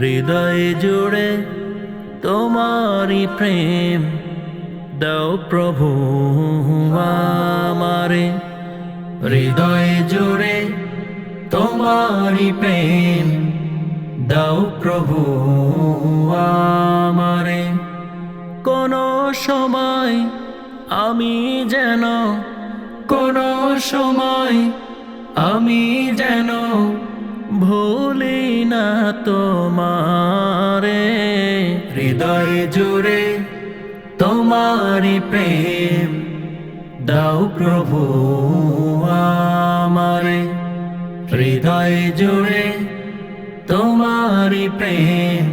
হৃদয় জুড়ে তোমারি প্রেম দাও প্রভু আমারে। হৃদয় জুড়ে তোমারি প্রেম দাও প্রভু আমারে। কোনো সময় আমি যেন, কোনো সময় আমি যেন ভুলি না তোমারে। হৃদয় জুড়ে তোমারি প্রেম দাও প্রভু আমারে। হৃদয় জুড়ে তোমারি প্রেম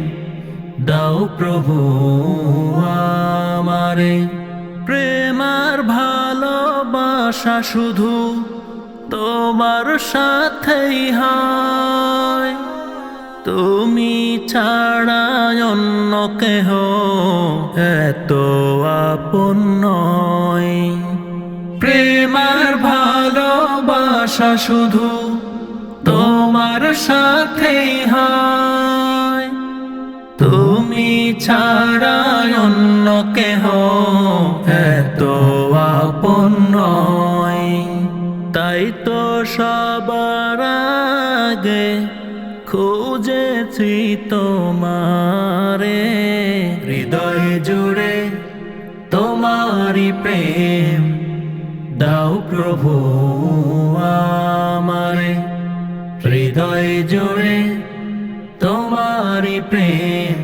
দাও প্রভু আমারে। প্রেম আর ভালোবাসা শুধু তোমার সাথেই হয়, তুমি ছাড়া অন্য কেহ এত আপন নয়। প্রেম আর ভালোবাসা শুধু তোমার সাথেই হয়, তুমি ছাড়া অন্য কেহ এত আপন নয়। তাই তো সবার আগে খুঁজেছি তোমারে। হৃদয় জুড়ে তোমারি প্রেম দাও প্রভু আমারে। হৃদয় জুড়ে তোমারি প্রেম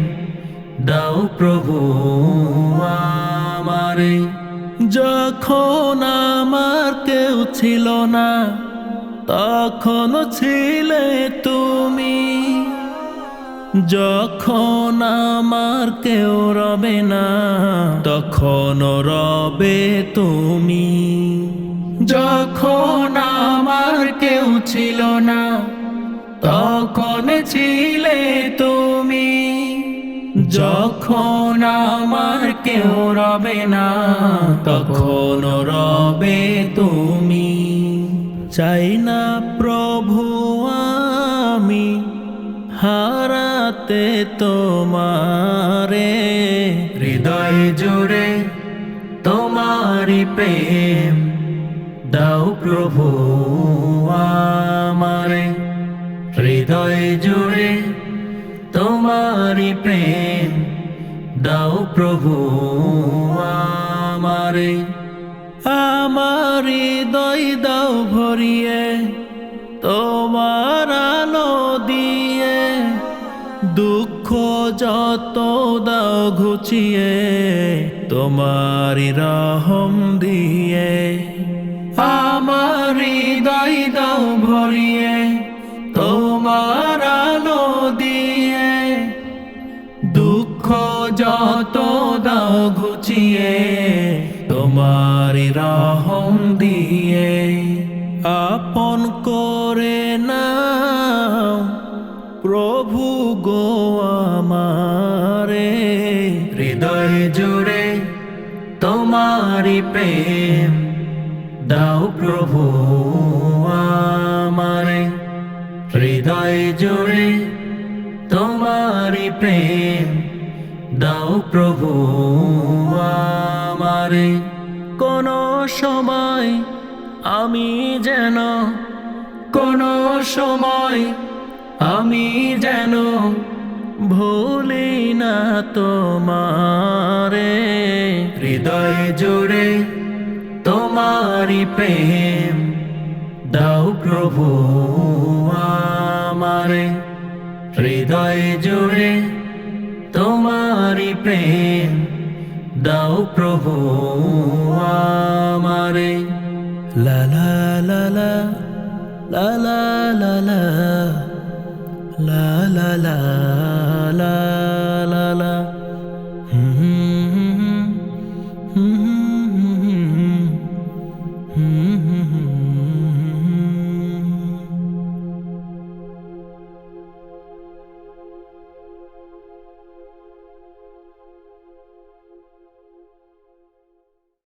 দাও প্রভু আমারে। যখন আমার কেউ ছিল না তখন ছিলে তুমি, যখন আমার কেউ রবে না তখন রবে তুমি। যখন আমার কেউ ছিল না তখন ছিলে তুমি, যখন আমার কেউ রবে না তখন রবে তুমি। চাই না প্রভু আমি হারাতে তোমারে। হৃদয় জুড়ে তোমারি প্রেম দাও প্রভু আমারে। হৃদয় জুড়ে তোমারি প্রেম দাও প্রভু আমারে। আমার হৃদয় দাও ভরিয়ে তোমার আলো দিয়ে, দুঃখ যত দাও ঘুচিয়ে তোমারি রহম দিয়ে। আমার হৃদয় দাও ভরিয়ে তোমার আলো দিয়ে, দুঃখ যত দাও ঘুচিয়ে তোমারি রহম দিয়ে। আপন করে নাও প্রভু গো আমারে। হৃদয় জুড়ে তোমারি প্রেম দাও প্রভু আমারে। হৃদয় জুড়ে তোমারি প্রেম দাও প্রভু আমারে। কোনো সময় আমি যেন, কোনো সময় আমি যেন ভুলি না তোমারে। হৃদয় জুড়ে তোমারি প্রেম দাও প্রভু আমারে। হৃদয় জুড়ে তোমারি প্রেম দাও প্রভু আমারে। লা লা লা লা লা লা লা লা লা লা লা লা।